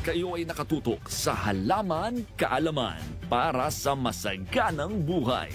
kayo ay nakatutok sa Halaman Kaalaman para sa masaganang buhay.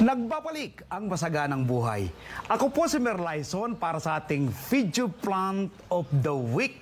Nagbabalik ang masaganang buhay. Ako po si Merlyson para sa ating Video Plant of the Week.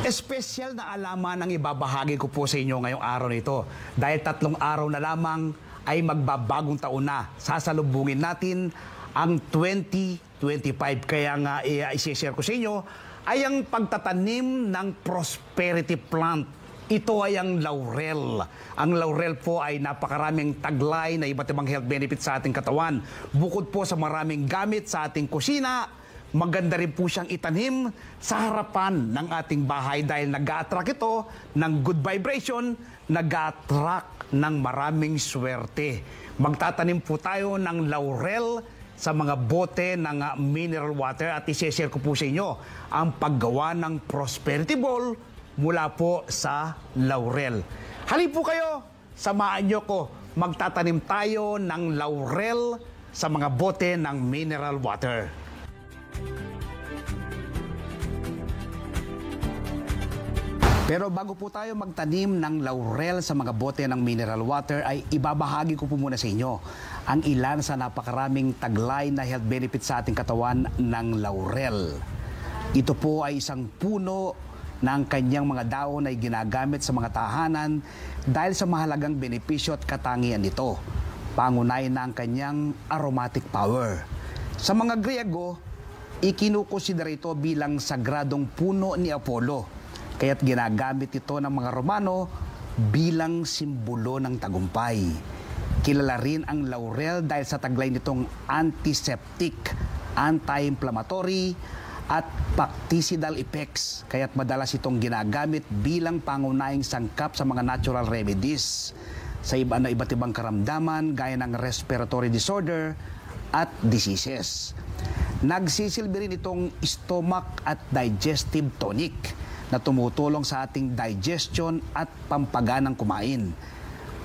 Espesyal na alaman ang ibabahagi ko po sa inyo ngayong araw nito. Dahil 3 araw na lamang ay magbabagong taon na. Sasalubungin natin ang 2025. Kaya nga i-share ko sa inyo ay ang pagtatanim ng prosperity plant. Ito ay ang laurel. Ang laurel po ay napakaraming taglay na iba't ibang health benefits sa ating katawan. Bukod po sa maraming gamit sa ating kusina, maganda rin po siyang itanim sa harapan ng ating bahay dahil nag-a-attract ito ng good vibration, nag-a-attract ng maraming swerte. Magtatanim po tayo ng laurel sa mga bote ng mineral water at i-share ko po sa inyo ang paggawa ng prosperity bowl mula po sa laurel. Halip po kayo, samahan nyo ko. Magtatanim tayo ng laurel sa mga bote ng mineral water. Pero bago po tayo magtanim ng laurel sa mga bote ng mineral water, ay ibabahagi ko po muna sa inyo ang ilan sa napakaraming taglay na health benefits sa ating katawan ng laurel. Ito po ay isang puno na ang kanyang mga daon ay ginagamit sa mga tahanan dahil sa mahalagang benepisyo at katangian nito. Pangunahin na ang kanyang aromatic power. Sa mga Griego, ikinukonsidera ito bilang sagradong puno ni Apollo, kaya't ginagamit ito ng mga Romano bilang simbolo ng tagumpay. Kilala rin ang laurel dahil sa taglay nitong antiseptic, anti-inflammatory, at bactericidal effects, kaya't madalas itong ginagamit bilang pangunahing sangkap sa mga natural remedies sa iba't ibang karamdaman gaya ng respiratory disorder at diseases. Nagsisilbi rin itong stomach at digestive tonic na tumutulong sa ating digestion at pampaganang kumain.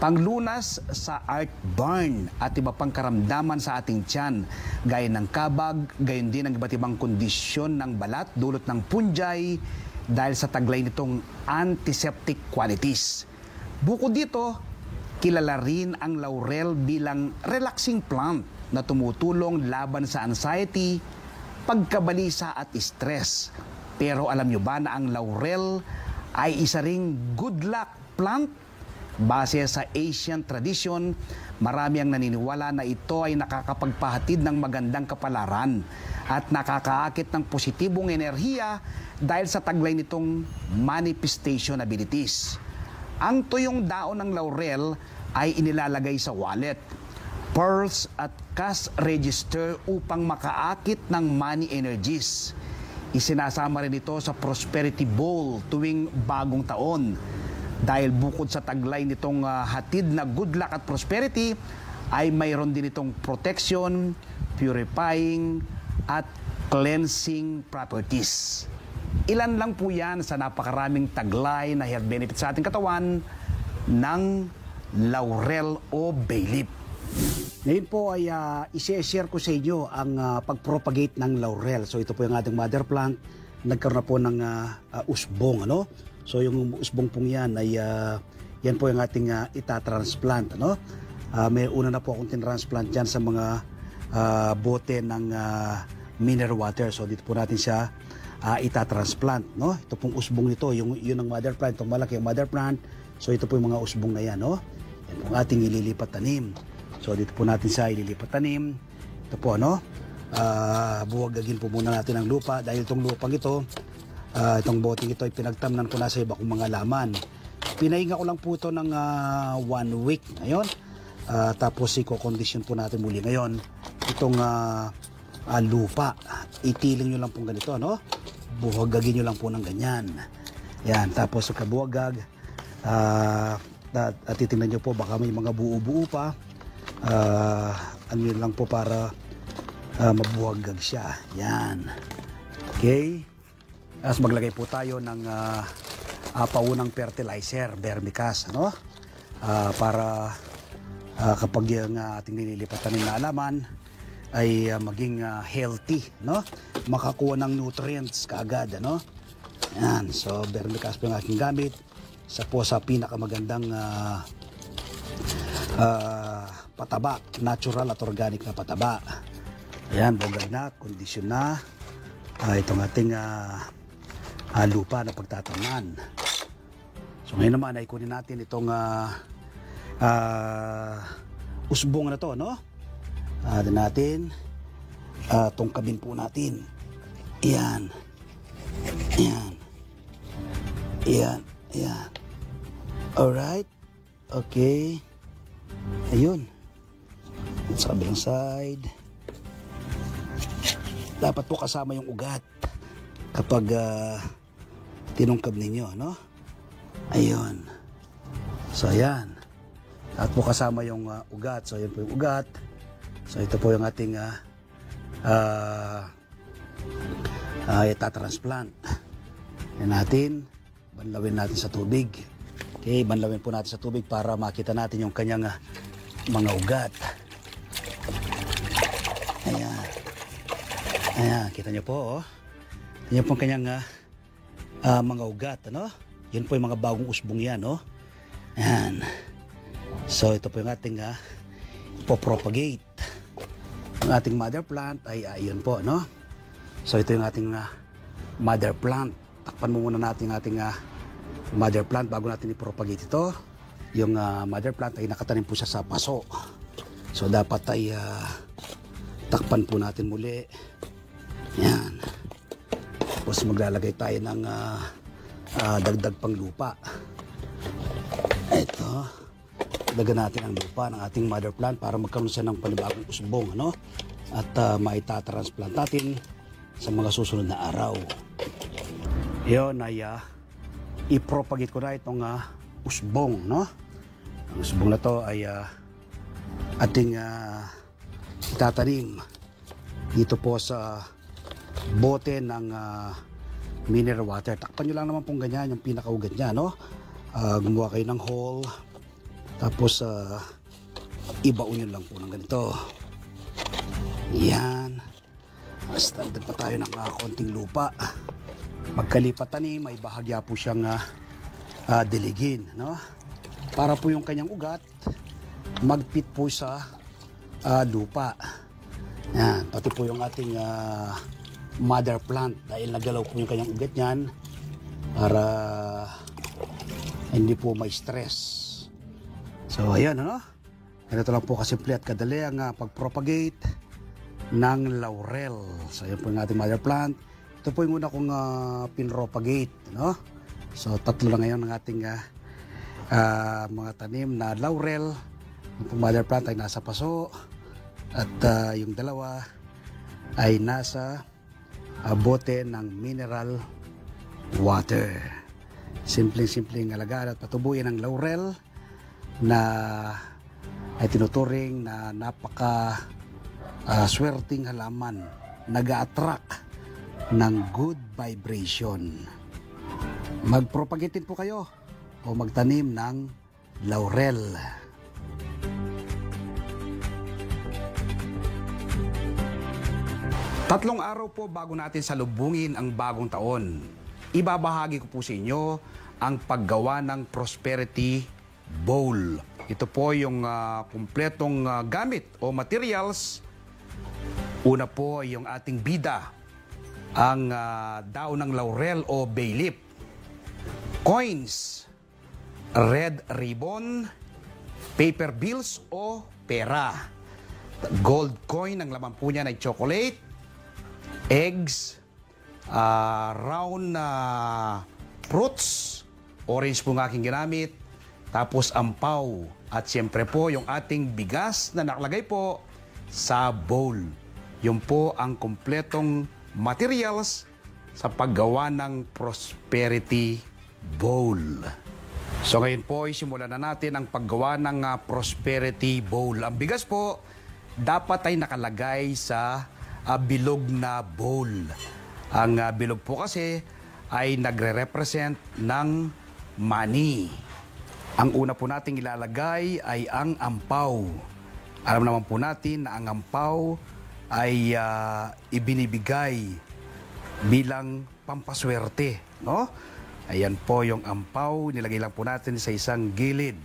Panglunas sa heartburn at iba pang karamdaman sa ating tiyan, gaya ng kabag, gayon din ang iba't ibang kondisyon ng balat dulot ng fungi dahil sa taglay nitong antiseptic qualities. Bukod dito, kilala rin ang laurel bilang relaxing plant na tumutulong laban sa anxiety, pagkabalisa at stress. Pero alam nyo ba na ang laurel ay isa ring good luck plant? Base sa Asian tradition, marami ang naniniwala na ito ay nakakapagpahatid ng magandang kapalaran at nakakaakit ng positibong enerhiya dahil sa taglay nitong manifestation abilities. Ang tuyong daon ng laurel ay inilalagay sa wallet, purse at cash register upang makaakit ng money energies. Isinasama rin ito sa prosperity bowl tuwing bagong taon. Dahil bukod sa taglay nitong hatid na good luck at prosperity, ay mayroon din itong protection, purifying, at cleansing properties. Ilan lang po yan sa napakaraming taglay na health benefits sa ating katawan ng laurel o bay leaf. Ngayon po ay i-share ko sa inyo ang pag-propagate ng laurel. So ito po yung ating mother plant. Nagkaroon na po ng usbong, ano? So yung usbong pong yan ay yan po yung ating itatransplant, ano? May una na po akong tinransplant dyan sa mga bote ng mineral water. So dito po natin siya itatransplant, no? Ito pong usbong nito, yun ang mother plant, itong malaki yung mother plant. So ito po yung mga usbong na yan, no? Yan po ating ililipat tanim. So dito po natin siya ililipat tanim. Ito po, no? Buwagagin po muna natin ang lupa dahil itong lupang ito, itong boting ito ay pinagtamnan ko na sa iba kong mga laman. Pinahinga ko lang po ito ng 1 week ngayon. Tapos i-condition po natin muli ngayon itong lupa. Itiling nyo lang po ganito, no? Buwagagin nyo lang po ng ganyan. Yan, tapos kabuwagag. At titingnan nyo po baka may mga buo-buo pa. ano yun lang po para mabuhaggag siya. Yan. Okay. Tapos maglagay po tayo ng paunang fertilizer, vermicast, ano? Para kapag yung ating nililipatan ng halaman ay maging healthy, no? Makakuha ng nutrients kaagad, ano? Yan. So, vermicast po yung aking gamit. Isa po sa pinakamagandang pataba, natural at organic na pataba. Ayan, bongga na, kondisyon na. Itong ating lupa na pagtatamnan. So ngayon naman ay kunin natin itong usbong na to, no? Natin tungkabin po natin. Ayan. Ayan. Ayan. Ayan. Alright. Okay. Ayun. Sa kabilang side. Dapat po kasama yung ugat kapag tinungkab ninyo, no? Ayun. So, ayan. Dapat po kasama yung ugat. So, ayan po yung ugat. So, ito po yung ating itatransplant. Yan natin. Banlawin natin sa tubig. Okay, banlawin po natin sa tubig para makita natin yung kanyang mga ugat. Ayan. Ayan, kita nyo po, oh. Yan po ang kanyang mga ugat, ano? Yan po yung mga bagong usbong yan, oh. Ayan. So, ito po yung ating ipopropagate. Yung ating mother plant ay yun po, no? So, ito yung ating mother plant. Takpan mo muna natin yung ating mother plant bago natin ipropagate ito. Yung mother plant ay nakatanim po siya sa paso. So, dapat ay takpan po natin muli. Yan. Tapos maglalagay tayo ng dagdag pang lupa. Ito. Dagdagan natin ang lupa ng ating mother plant para magkaroon siya ng panibagong usbong, ano? At maitatransplant natin sa mga susunod na araw. Yun ay ipropagate ko na itong usbong, no? Ang usbong na to ay ating itatanim dito po sa bote ng mineral water. Takpan nyo lang naman pong ganyan yung pinakaugat niya, no? Gumawa kayo ng hole, tapos ibaon nyo lang po ng ganito. Yan. Standard pa tayo ng konting lupa. Pagkalipat tanim, may bahagya po siyang diligin, no? Para po yung kanyang ugat magpit po sa lupa. Yan, pati po yung ating mother plant dahil nagalaw po yung kanyang ugat niyan para hindi po may stress. So, ayan, ano? Ganito lang po kasimple at kadali ang pagpropagate ng laurel. So, ayan po yung ating mother plant. Ito po yung una kong pinropagate, no? So, tatlo lang ngayon ng ating mga tanim na laurel. Yung mother plant ay nasa paso at yung dalawa ay nasa bote ng mineral water. Simpleng-simpleng alagaan at patubuyan ng laurel na ay tinuturing na napaka swerteng halaman, nag-a-attract ng good vibration. Mag-propagate po kayo o magtanim ng laurel. Tatlong araw po bago natin salubungin ang bagong taon, ibabahagi ko po sa inyo ang paggawa ng Prosperity Bowl. Ito po yung kumpletong gamit o materials. Una po ay yung ating bida, ang daon ng laurel o bay leaf, coins, red ribbon, paper bills o pera, gold coin, ang laman po niya ay chocolate, eggs, round fruits, orange po ng aking ginamit, tapos ampaw, at siyempre po yung ating bigas na nakalagay po sa bowl. Yun po ang kumpletong materials sa paggawa ng Prosperity Bowl. So ngayon po, simulan na natin ang paggawa ng prosperity bowl. Ang bigas po, dapat ay nakalagay sa bilog na bowl. Ang bilog po kasi ay nagre-represent ng money. Ang una po nating ilalagay ay ang ampaw. Alam naman po natin na ang ampaw ay ibinibigay bilang pampaswerte, no? Ayan po yung ampaw, nilagay lang po natin sa isang gilid.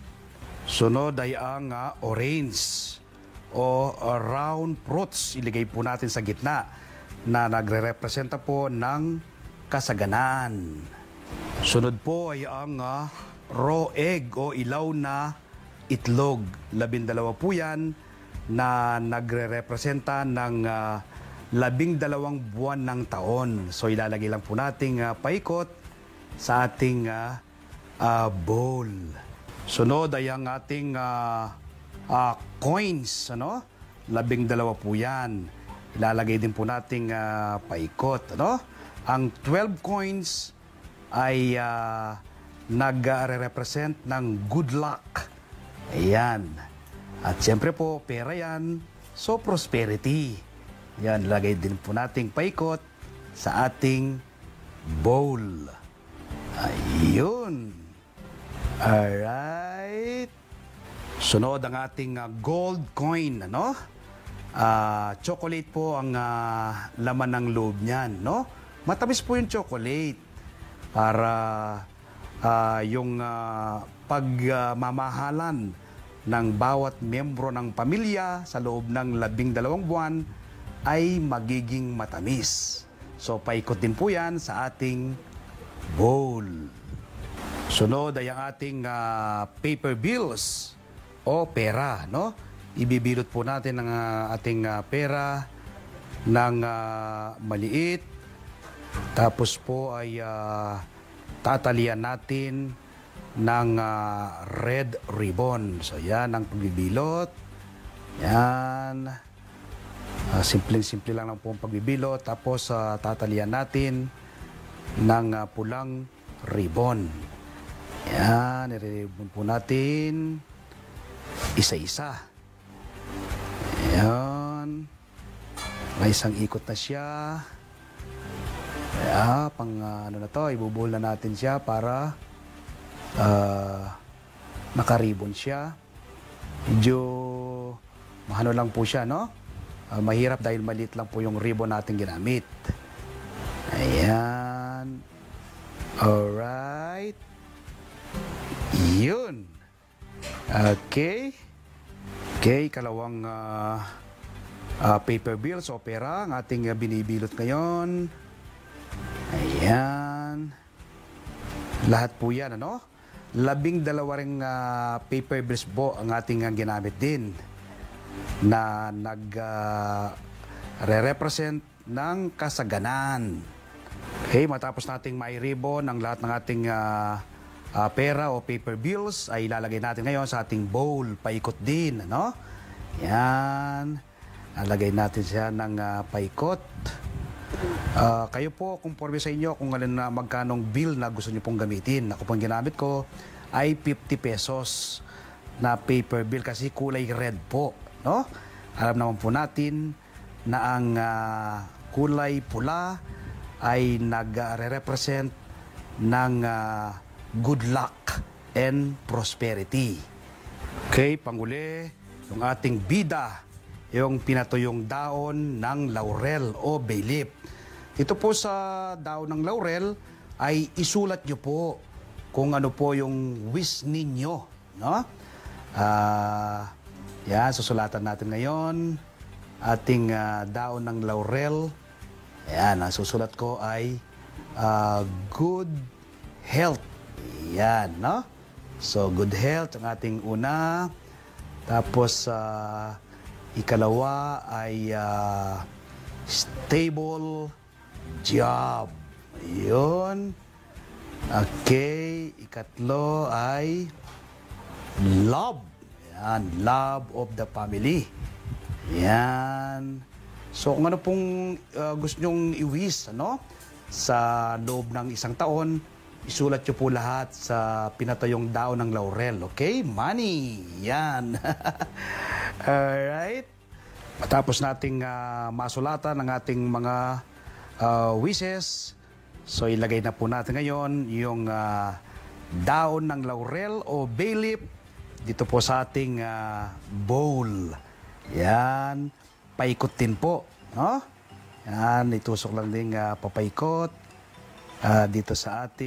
Sunod ay ang orange o round fruits, ilagay po natin sa gitna na nagre-representa po ng kasaganan. Sunod po ay ang raw egg o ilaw na itlog. 12 po yan na nagre-representa ng 12 buwan ng taon. So ilalagay lang po nating paikot sa ating bowl. Sunod ay ang ating coins, ano? 12 po yan. Ilalagay din po nating paikot, ano? Ang 12 coins ay nagre-represent ng good luck. Ayan. At siyempre po, pera yan. So, prosperity. Yan, lagay din po nating paikot sa ating bowl. Ayun. Alright. Sunod ang ating gold coin, ano? Chocolate po ang laman ng loob niyan, no? Matamis po yung chocolate para yung pagmamahalan ng bawat miyembro ng pamilya sa loob ng 12 buwan ay magiging matamis. So, paikot din po yan sa ating bowl. Sunod ay ang ating paper bills o pera, no? Ibibilot po natin ang ating pera ng maliit. Tapos po ay tatalian natin ng red ribbon. So yan ang pagbibilot. Yan. Simpleng-simple lang po ang pagbibilot. Tapos tatalian natin ng pulang ribbon. Yan, i-ribbon po natin isa-isa. Yan. May isang ikot na siya. Kaya, pang ano na to, ibubuhol na natin siya para naka-ribbon siya. Medyo mahano lang po siya, no? Mahirap dahil maliit lang po yung ribbon natin ginamit. Ayan. Alright. Yun. Okay. Okay, kalawang paper bills o pera ang ating binibilot ngayon. Ayan. Lahat po yan, ano? 12 ring paper bills po ang ating ginamit din na nag-re-represent ng kasaganan. Okay, matapos nating may ribbon ang lahat ng ating pera o paper bills ay ilalagay natin ngayon sa ating bowl. Paikot din, no? Yan. Nalagay natin siya ng paikot. Kayo po, conforme sa inyo kung alin na magkanong bill na gusto nyo pong gamitin. Ako pong ginamit ko ay 50 pesos na paper bill kasi kulay red po, no? Alam naman po natin na ang kulay pula ay nagre-represent ng good luck and prosperity. Okay, panguli, yung ating bida, yung pinatuyong daon ng laurel o bay leaf. Ito po sa daon ng laurel ay isulat nyo po kung ano po yung wish ninyo, no? Yan, susulatan natin ngayon ating daon ng laurel. Yan, ang susulat ko ay good health. Yan, no? So, good health ang ating una. Tapos, ikalawa ay stable job. Yun. Okay. Ikatlo ay love. Yan, love of the family. Yan. So, kung ano pong gusto nyong i-wish, ano? Sa loob ng isang taon, isulat nyo po lahat sa pinatayong daon ng laurel. Okay? Money. Yan. Alright. Matapos nating masulatan ang ating mga wishes, so ilagay na po natin ngayon yung daon ng laurel o bay leaf dito po sa ating bowl. Yan. Paikot din po. No? Yan. Itusok lang din papaikot dito sa ating